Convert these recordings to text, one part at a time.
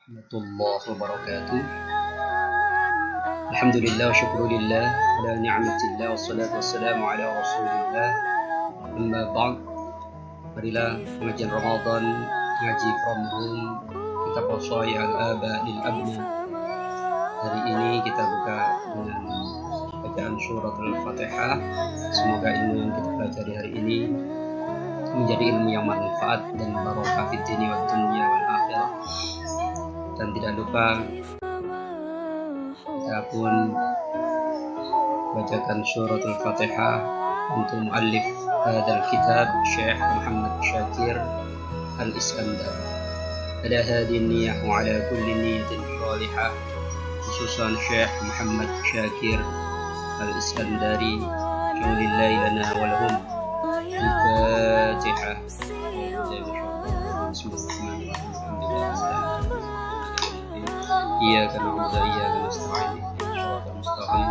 warahmatullahi wabarakatuh. Alhamdulillah wa syukurillah ala ni'matillah wassalatu wassalamu ala rasulillah. Amma ba'd. Marilah pengajian Ramadan, ngaji from home, kitab Wasaya al-Aba lil Abna. Hari ini kita buka dengan bacaan surat Al-Fatihah. Semoga ilmu yang kita pelajari hari ini menjadi ilmu yang manfaat dan barokah fid dini wad dunya wal akhirah. Dan tidak lupa kita pun bacakan surat Al-Fatihah untuk muallif hadal kitab Syekh Muhammad Syakir Al-Iskandar. Ala hadhihi niyyah wa ala kulli niyyatin salihah, khususan Syekh Muhammad Syakir Al-Iskandari. Alhamdulillahi lana wa lahum. Al-Fatihah. Iyyaka na'budu wa iyyaka nasta'in. Shiratal mustaqim.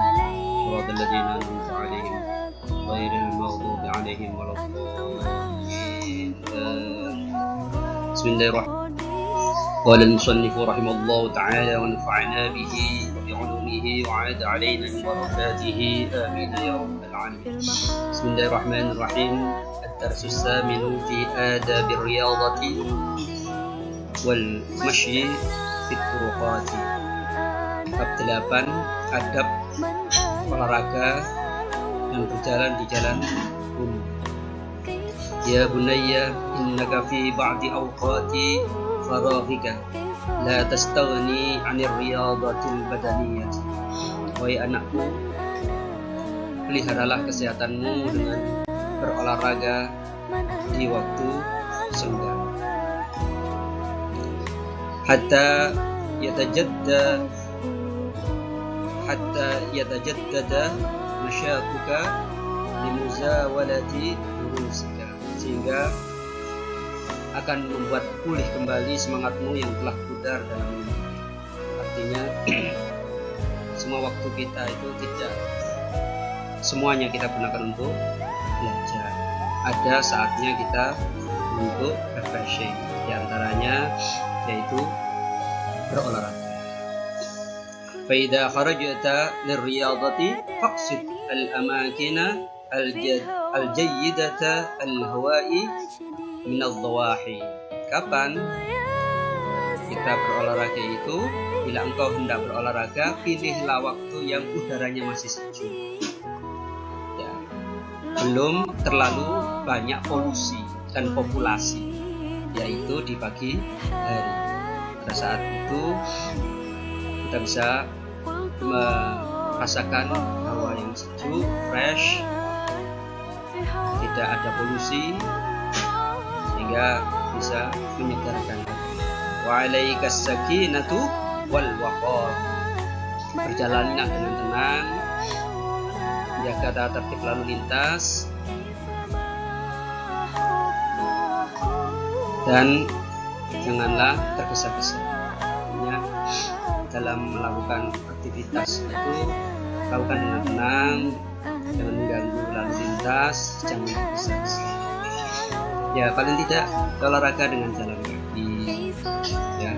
Shiratal ladzina an'amta 'alaihim ghairil maghdubi 'alaihim waladdallin. Bismillahirrahmanirrahim. Qala al-musannif rahimahullahu ta'ala wa nafa'na bihi wa bi'ulumihi wa 'ada 'alaina min barakatihi amin ya rabbal alamin. Bismillahirrahmanirrahim. Ad-darsu as-saminu fi adabi ar-riyadati wal mashyi fi turuqati. Bab 8, adab olahraga dan berjalan di jalan umum. Ya bunayya innaka fi ba'di awqati faraghika la tastaghni 'anir riyadatil badaniyah. Wahai anakku, peliharalah kesehatanmu dengan berolahraga di waktu senggang. Hatta yatajaddada nasyatuka limuzawalati durusika, sehingga akan membuat pulih kembali semangatmu yang telah pudar dalam mimpi. Artinya semua waktu kita itu tidak semuanya kita gunakan untuk belajar. Ada saatnya kita untuk refreshing, di antaranya yaitu berolahraga. Fa idza kharajta lirriyadati faqsid al-amakina al-jayyidata al-hawa'i min adh-dhawahi. Kapan kita berolahraga itu? Bila engkau hendak berolahraga, pilihlah waktu yang udaranya masih sejuk, ya, belum terlalu banyak polusi dan populasi, yaitu di pagi hari. Pada saat itu kita bisa merasakan hawa yang sejuk, fresh, tidak ada polusi, sehingga bisa menyegarkan hati. Wa 'alaikas sakinatu wal waqar. Berjalanlah dengan tenang, jaga tata tertib lalu lintas, dan janganlah tergesa-gesa. Ya, dalam melakukan aktivitas itu lakukan dengan tenang, jangan mengganggu lalu lintas, jangan tergesa-gesa. Ya, paling tidak olahraga dengan jalan kaki. Ya,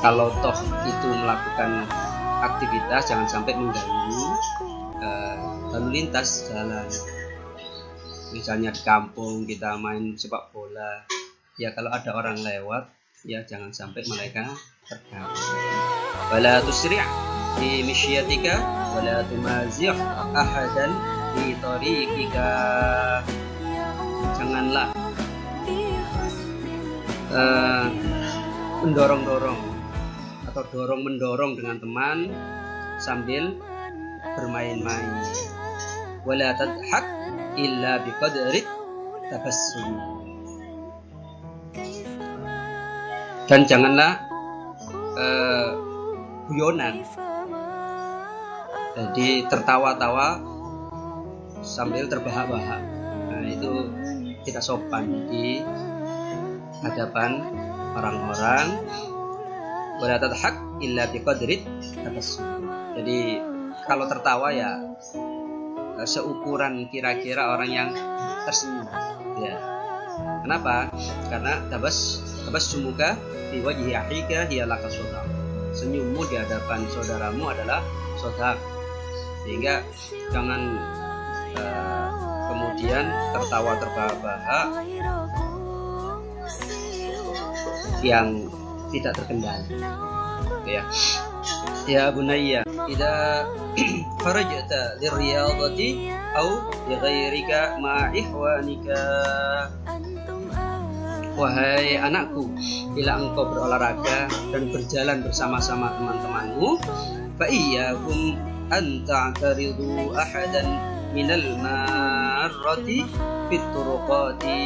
kalau toh itu melakukan aktivitas, jangan sampai mengganggu lalu lintas jalan. Misalnya di kampung kita main sepak bola, ya kalau ada orang lewat, ya jangan sampai mereka terganggu. Wala tusri' fi misyatika wala tumazih ahadan fi tariqika. Janganlah mendorong-dorong atau dorong-mendorong dengan teman sambil bermain-main. Wala tadhak illa biqadri tabassum. Dan janganlah guyonan, jadi tertawa-tawa sambil terbahak-bahak. Nah, itu tidak sopan di hadapan orang-orang. Wala tadhak illa biqadri tabassum. Jadi kalau tertawa ya seukuran kira-kira orang yang tersenyum, ya. Kenapa? Karena tabassumuka fi wajhi akhika hiya laka shadaq. Senyummu di hadapan saudaramu adalah shadaq. Sehingga jangan kemudian tertawa terbahak-bahak yang tidak terkendali. Ya. Ya bunayya, idza kharajta lirriyadati au li ghairika ma ikhwanika. Wahai anakku, bila engkau berolahraga dan berjalan bersama-sama teman-temanmu, fa iyyakum an ta'taridu ahadan minal marrati fit turuqati.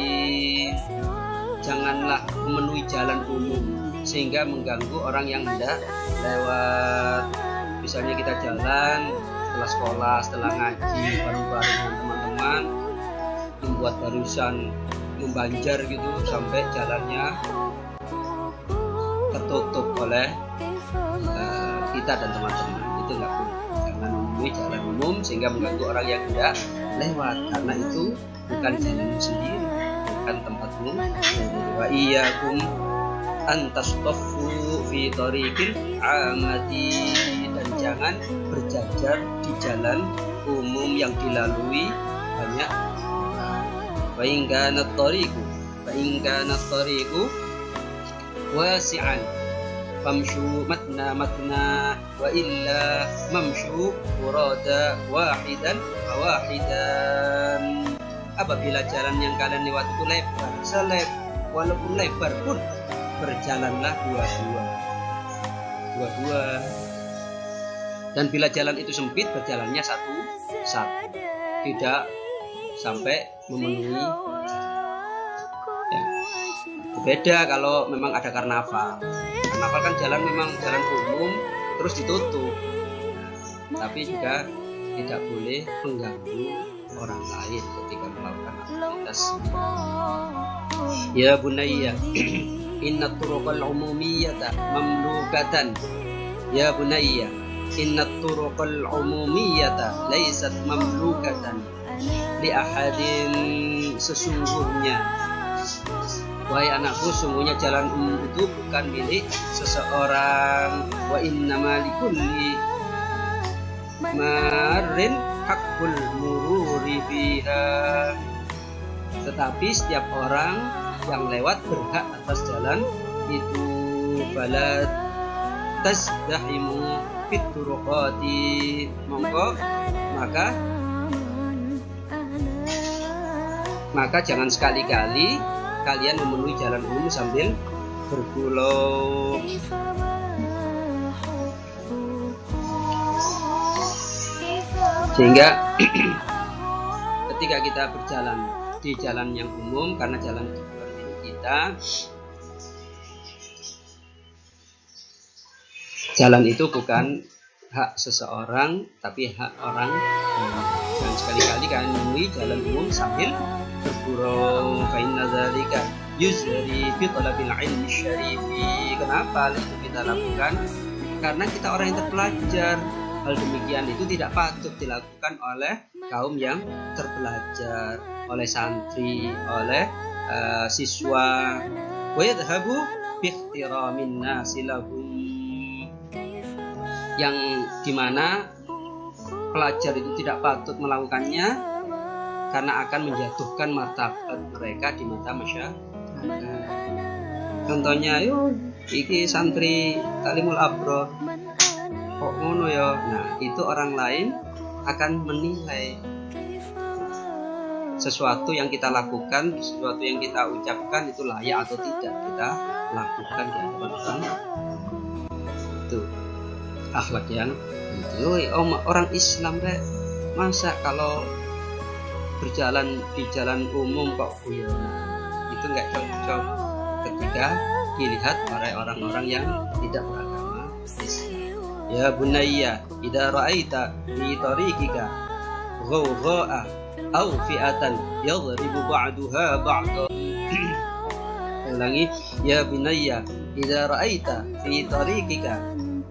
Janganlah memenuhi jalan umum sehingga mengganggu orang yang hendak lewat. Misalnya kita jalan setelah sekolah, setelah ngaji, bareng-bareng dengan teman-teman, membuat barisan membanjar gitu sampai jalannya tertutup oleh kita dan teman-teman. Itu nggak boleh. Jangan memenuhi jalan umum sehingga mengganggu orang yang hendak lewat, karena itu bukan jalanmu sendiri, bukan tempatmu. Wa iyyakum antastaffu fi tariqil amati, dan jangan berjajar di jalan umum yang dilalui banyak orang. Wa in kana at-tariqu wasi'an famshu matna wa illa mamshu furada wahidan. Apabila jalan yang kalian lewat itu lebar, walaupun lebar pun berjalanlah dua-dua. Dan bila jalan itu sempit, berjalannya satu, tidak sampai memenuhi. Ya. Beda kalau memang ada karnaval. Karnaval kan jalan memang jalan umum terus ditutup. Tapi juga tidak boleh mengganggu orang lain ketika melakukan aktivitas. Ya bunayya, inna turuqal umumiyyata mamlukatan. Ya bunayya, inna turuqal umumiyyata laysat mamlukatan li ahadin. Sesungguhnya, wahai anakku, sungguhnya jalan umum itu bukan milik seseorang. Wa innama likulli marin hakul mururi biha. Tetapi setiap orang yang lewat berhak atas jalan itu. Balad tazdahimu fit turuqati. Maka jangan sekali-kali kalian memenuhi jalan umum sambil bergulung. Sehingga ketika kita berjalan di jalan yang umum, karena jalan itu bukan milik kita, jalan itu bukan hak seseorang tapi hak orang lain. Dan sekali-kali kalian memenuhi jalan umum sambil bergurau. Fa inna dzalika yuzri fi talabil ilmi syarifi. Kenapa itu kita lakukan? Karena kita orang yang terpelajar. Hal demikian itu tidak patut dilakukan oleh kaum yang terpelajar, oleh santri, oleh siswa. Wa yadhhabu bi ihtiramin nasi lahum, yang dimana pelajar itu tidak patut melakukannya karena akan menjatuhkan martabat mereka di mata masyarakat. Contohnya, iki santri Talimul Abrar kok ngono ya. Nah, itu orang lain akan menilai sesuatu yang kita lakukan, sesuatu yang kita ucapkan itu layak atau tidak kita lakukan di hadapan orang. Itu akhlak yang itu. Orang Islam masa kalau berjalan di jalan umum kok itu nggak cocok ketika dilihat oleh orang-orang yang tidak beragama Islam. Ya bunayya, idza ra'aita fi tariqika ghawgha'a aw fi'atan yadribu ba'daha ba'dan. Ulangi, ya bunayya, idza ra'aita fi tariqika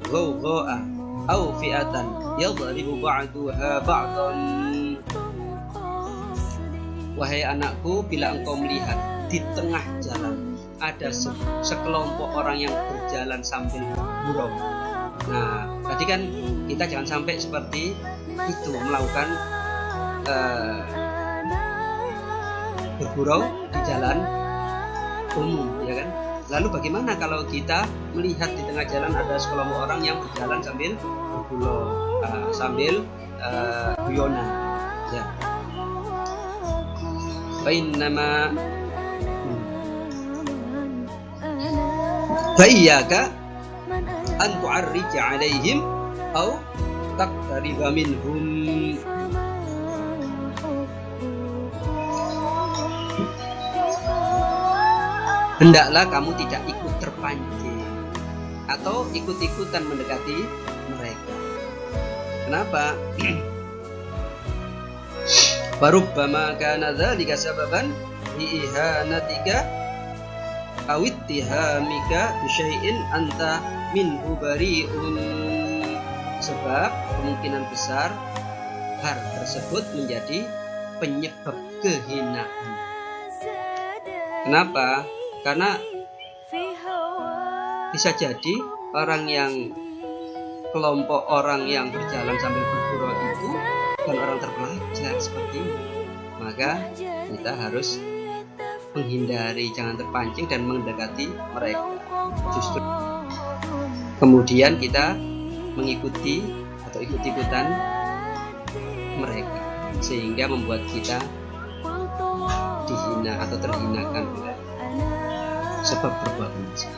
ghawgha'a aw fi'atan yadribu ba'daha ba'dan. Wahai anakku, bila engkau melihat di tengah jalan ada sekelompok orang yang berjalan sambil bergurau. Nah, tadi kan kita jangan sampai seperti itu melakukan bergurau di jalan umum, ya kan? Lalu bagaimana kalau kita melihat di tengah jalan ada sekelompok orang yang berjalan sambil bergurau, sambil guyonan, ya. Fa'iyyaka an tu'arrija 'alaihim aw taqtariba minhum. Hendaklah kamu tidak ikut terpancing atau ikut-ikutan mendekati mereka. Kenapa? Farubbama kana dzalika sababan li ihanatika aw ittihamika bi syai'in anta minhu bari'un. Sebab kemungkinan besar hal tersebut menjadi penyebab kehinaan. Kenapa? Karena bisa jadi kelompok orang yang berjalan sambil bergurau itu bukan orang terpelajar seperti ini. Maka kita harus menghindari, jangan terpancing dan mendekati mereka. Justru kemudian kita mengikuti atau ikut-ikutan mereka, sehingga membuat kita dihina atau terhinakan oleh sebab perbuatan tersebut.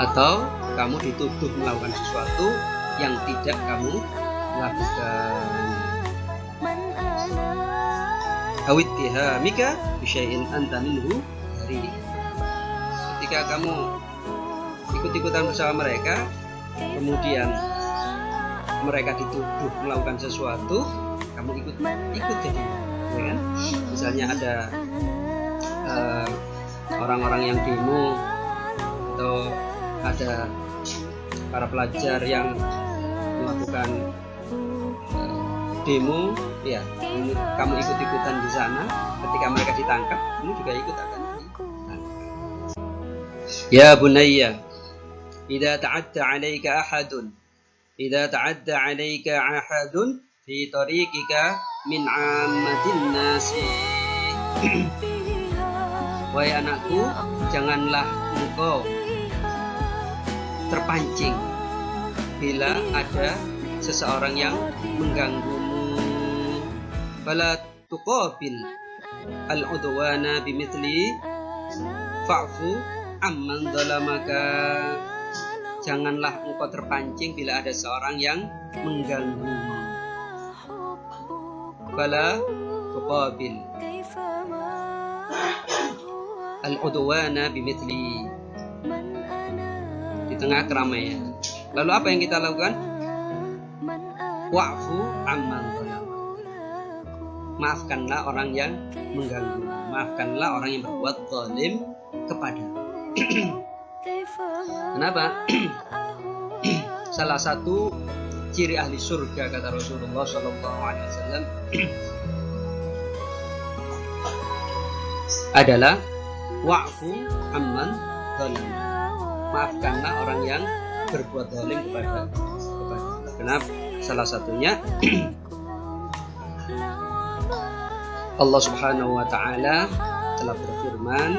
Atau kamu dituduh melakukan sesuatu yang tidak kamu lakukan. Awittihamika bisyai'in anta minhu bari. Ketika kamu ikut-ikutan bersama mereka, kemudian mereka dituduh melakukan sesuatu, kamu ikut jadi, ya kan? Misalnya ada orang-orang yang demo atau ada para pelajar yang melakukan demo, ya kamu ikut-ikutan di sana. Ketika mereka ditangkap, kamu juga ikut akan ditangkap. Ya bunayya, idza ta'adda 'alaika ahadun fi tariqika min 'ammatin nasi. Wahai anakku, janganlah engkau terpancing bila ada seseorang yang mengganggumu. Fala tuqabil al-udwana bimithli fa'fu amman zalamaka. Janganlah engkau terpancing bila ada seorang yang mengganggumu. Fala tuqabil al-udwana bimithli, di tengah keramaian. Lalu apa yang kita lakukan? Wa'fu amman zalam. Maafkanlah orang yang mengganggu, maafkanlah orang yang berbuat zalim kepada. Kenapa? Salah satu ciri ahli surga, kata Rasulullah SAW, adalah wa'fu amman zalam. Maafkanlah orang yang berbuat zalim kepada. Kenapa? Salah satunya Allah Subhanahu wa taala telah berfirman,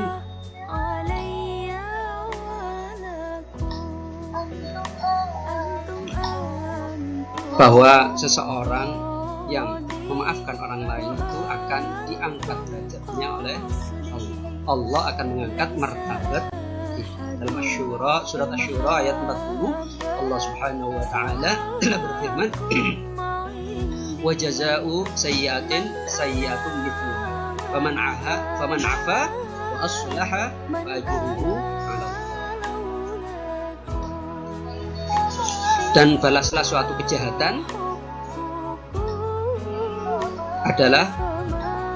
bahwa seseorang yang memaafkan orang lain itu akan diangkat derajatnya oleh Allah. Allah akan mengangkat martabat. Dalam Asy-Syura, surat Asy-Syura ayat 40, Allah Subhanahu wa taala telah berfirman, wa jazaa'u sayyi'atin sayyi'atun mithluha faman 'afa wa aslaha fa ajruhu 'ala Allah. Dan balaslah suatu kejahatan adalah,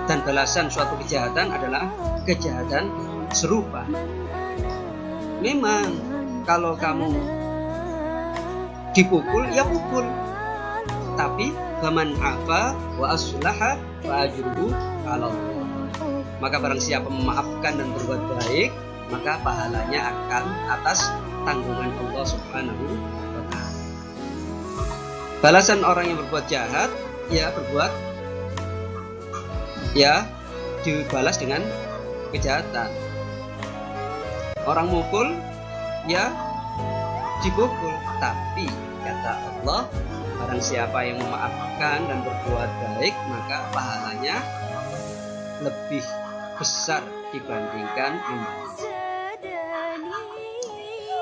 dan balasan suatu kejahatan adalah kejahatan serupa. Memang kalau kamu dipukul, ya pukul. Tapi faman afa wa aslaha fa ajruhu 'ala Allah. Maka barang siapa memaafkan dan berbuat baik, maka pahalanya akan atas tanggungan Allah Subhanahu wa ta'ala. Balasan orang yang berbuat jahat, dibalas dengan kejahatan. Orang mukul, dipukul. Tapi kata Allah, barang siapa yang memaafkan dan berbuat baik, maka pahalanya lebih besar dibandingkan membunuh.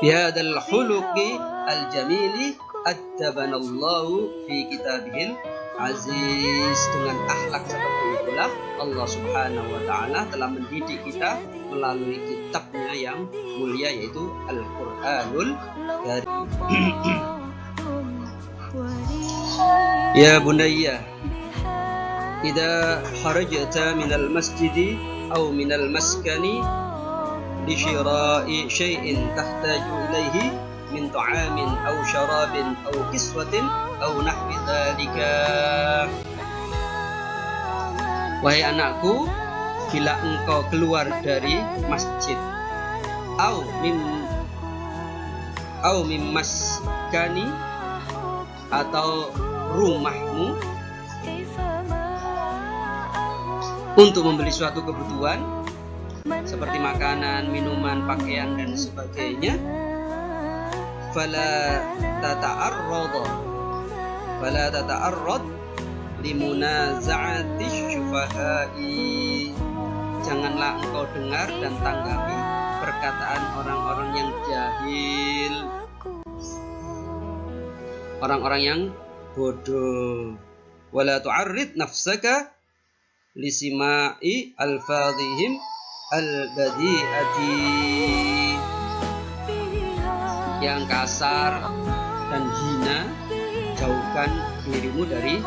Bihadzal khuluqi al-jamili addabanallahu fi kitabihil aziz. Dengan akhlak seperti itulah Allah Subhanahu wa ta'ala telah mendidik kita melalui kitabnya yang mulia, yaitu Al-Qur'anul Karim. Ya bunayya, idza kharajta minal masjidi aw minal maskani li syira'i syai'in tahtaju ilaihi min ta'amin aw syarabin aw kiswatin aw nahwi dzalika. Wahai anakku, bila engkau keluar dari masjid au mim maskani, atau rumahmu, untuk membeli suatu kebutuhan seperti makanan, minuman, pakaian dan sebagainya, fala tata'arrad limunaza'ati syufahai. Janganlah engkau dengar dan tanggapi perkataan orang-orang yang jahil, orang-orang yang bodoh. Wala tu'arrid nafsaka lisima'i alfadhihim al-badi'ati, yang kasar dan hina, jauhkan dirimu dari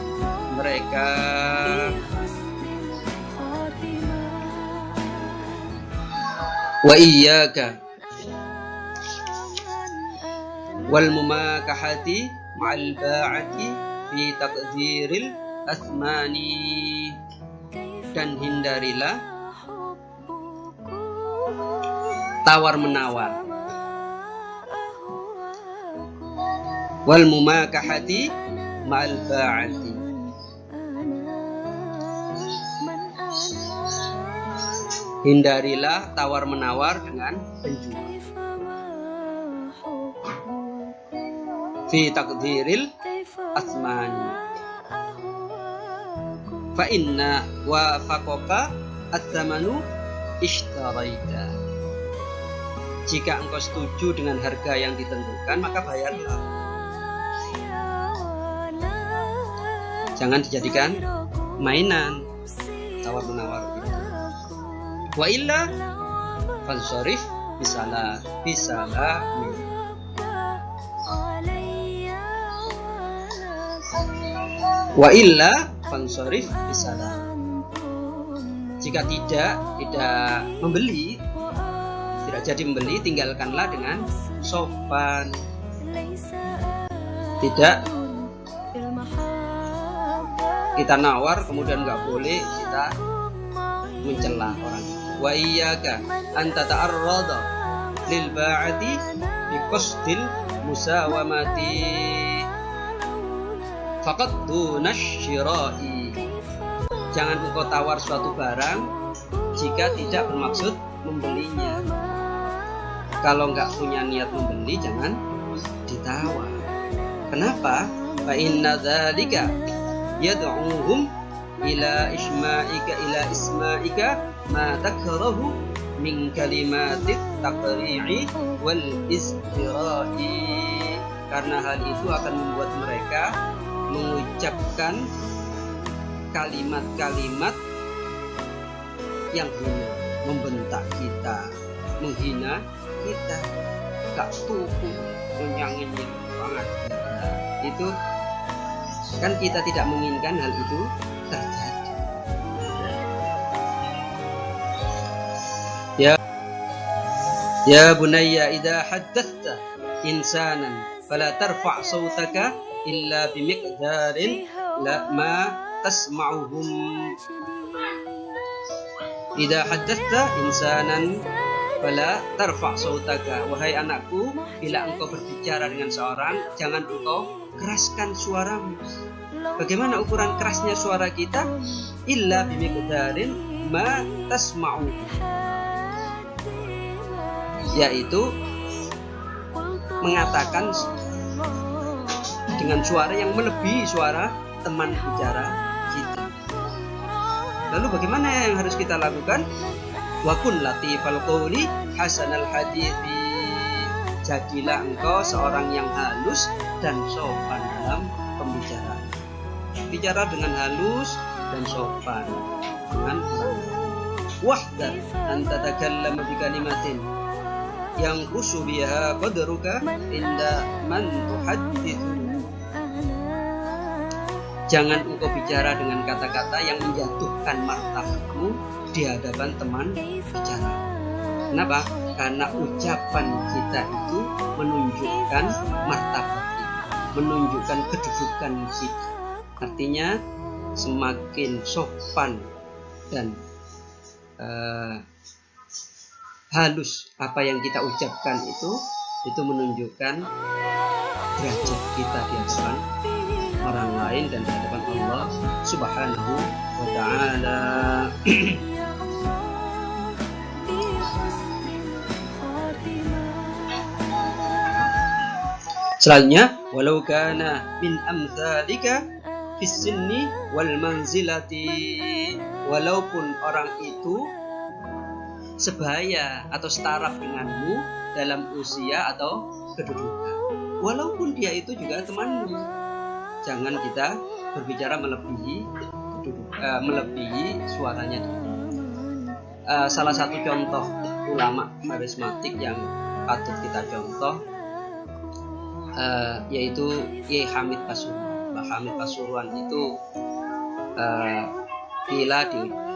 mereka. Wa iyyaka wal mumakahati ma'al ba'ati fi taqdiril asmani, dan hindarilah tawar menawar. Wal mumakahati ma'al ba'ati, hindarilah tawar menawar dengan penjual. Fi taqdiril asmani, fa inna wafaqaka at-thamanu ishtaraita. Jika engkau setuju dengan harga yang ditentukan, maka bayarlah. Jangan dijadikan mainan tawar menawar itu. Wa illa fansharif bisalah. Wa illa fansharif bisalah. Jika tidak membeli, tidak jadi membeli, tinggalkanlah dengan sopan. Tidak kita nawar kemudian nggak boleh kita mencela orang itu. Wa iyyaka an tata'arrada lil ba'ati bi qasdil musawamati faqad dunasyira'i. Jangan engkau tawar suatu barang jika tidak bermaksud membelinya. Kalau nggak punya niat membeli, jangan ditawar. Kenapa? Fa inna dzalika yad'uhum ila isma'ika ma takrahu min kalimatit taqri'i wal istira'i. Karena hal itu akan membuat mereka mengucapkan kalimat-kalimat yang hina, membentak kita, menghina kita, gak tuku, menyangin banget. Itu kan kita tidak menginginkan hal itu terjadi. Ya bunayya idza haddathta insanan fala tarfa' sawtaka illa bimiqdarin la ma tasma'uhum. Idza haddatsa insanan fala tarfa' sautaka. Wahai anakku, bila engkau berbicara dengan seorang, jangan engkau keraskan suaramu. Bagaimana ukuran kerasnya suara kita? Illa bimiqdarin ma tasma'u, yaitu mengatakan dengan suara yang melebihi suara teman bicara kita. Lalu bagaimana yang harus kita lakukan? Wa kun latifal qawli hasanal hadithi. Jadilah engkau seorang yang halus dan sopan dalam pembicaraan. Bicara dengan halus dan sopan dengan orang. Wahdar an tatakallama bi kalimatin yang qusu biha qadruka inda man tuhaddithu. Jangan engkau bicara dengan kata-kata yang menjatuhkan martabatmu di hadapan teman bicara. Kenapa? Karena ucapan kita itu menunjukkan martabat kita, menunjukkan kedudukan kita. Artinya semakin sopan dan halus apa yang kita ucapkan itu menunjukkan derajat kita di hadapan orang lain dan di hadapan Allah Subhanahu wa ta'ala. Selanjutnya, walau kana min amsalika fis sinni wal manzilati, walaupun orang itu sebaya atau setara denganmu dalam usia atau kedudukan, walaupun dia itu juga temanmu, jangan kita berbicara melebihi suaranya. Salah satu contoh ulama karismatik yang patut kita contoh yaitu Kiai Hamid Pasuruan. Mbah Hamid Pasuruan itu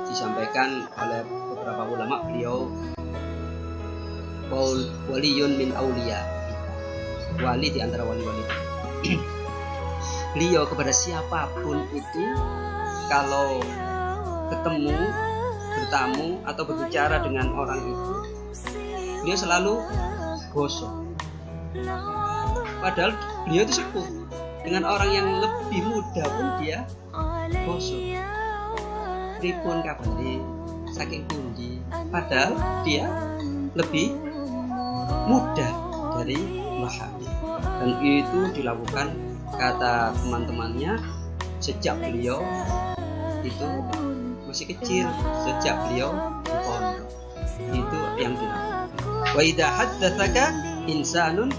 disampaikan oleh beberapa ulama, beliau waliyun min auliya, wali di antara wali-wali. Beliau kepada siapapun itu kalau ketemu, bertamu atau berbicara dengan orang itu, beliau selalu gosok. Padahal beliau itu sepuh. Dengan orang yang lebih muda pun dia gosok. Pripun kabare saking pundi, padahal dia lebih muda dari Mbah Hamid. Dan itu dilakukan, kata teman-temannya, sejak beliau itu masih kecil, sejak beliau di pondok. Itu yang dilakukan. Wa idza haddatsaka insanun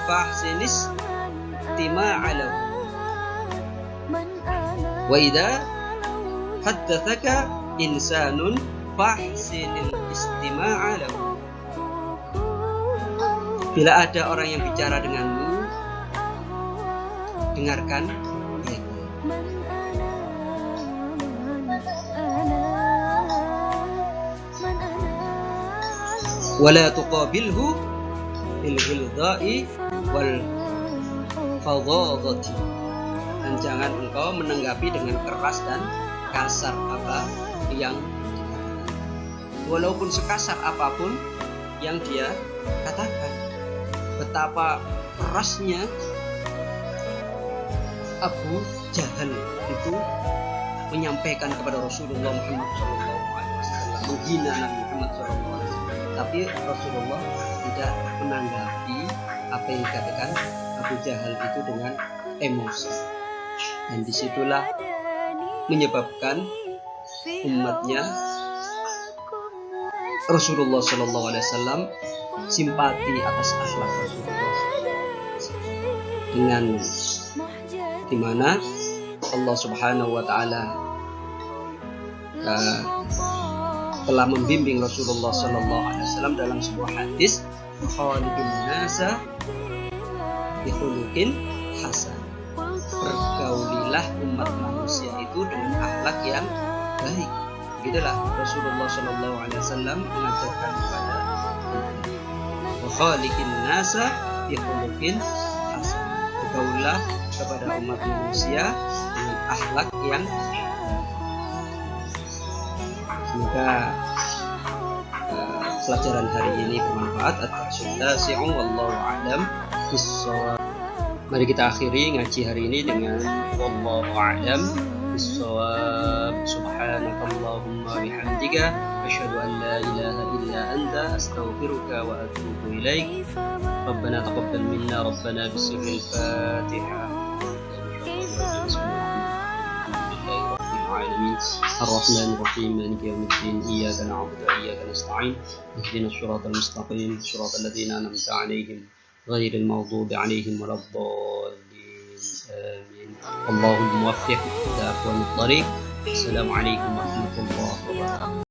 fahsinis tima'alahu. Wa idza haddatsaka insanun fahsinil istima'alahu. Bila ada orang yang bicara denganmu, dengarkan baik. Wala tuqabilhu bil ghilza'i wal fadhadhati. Dan jangan engkau menanggapi dengan keras dan kasar apa yang dikatakan, walaupun sekasar apapun yang dia katakan. Betapa kerasnya Abu Jahal itu menyampaikan kepada Rasulullah Muhammad SAW, menghina Nabi Muhammad SAW. Tapi Rasulullah tidak menanggapi apa yang dikatakan Abu Jahal itu dengan emosi. Dan disitulah menyebabkan umatnya Rasulullah SAW simpati atas akhlak Rasulullah, dengan dimana Allah Subhanahu wa ta'ala telah membimbing Rasulullah SAW dalam sebuah hadis, khaliqin nasa bi khuluqin hasan. Pergaulilah umat manusia itu dengan akhlak yang baik. Begitulah Rasulullah SAW mengajarkan kepada kita, khaliqin nasa bi khuluqin hasan. bergaullah kepada umat manusia dengan akhlak yang semoga pelajaran hari ini bermanfaat. At-tasi'u wallahu a'lam bis-shawab. Mari kita akhiri ngaji hari ini dengan wallahu a'lam bis-shawab. Subhanakallahumma bihamdika asyhadu an la ilaha illa anta astaghfiruka wa atubu ilaik. Rabbana taqabbal minna rabbana bisirril Fatihah. الرحمن الرحيم مالك يوم الدين إياك نعبد وإياك نستعين اهدنا الصراط المستقيم صراط الذين أنعمت عليهم غير المغضوب عليهم ولا الضالين آمين. الله الموفق إلى أقوم الطريق. السلام عليكم ورحمة الله وبركاته.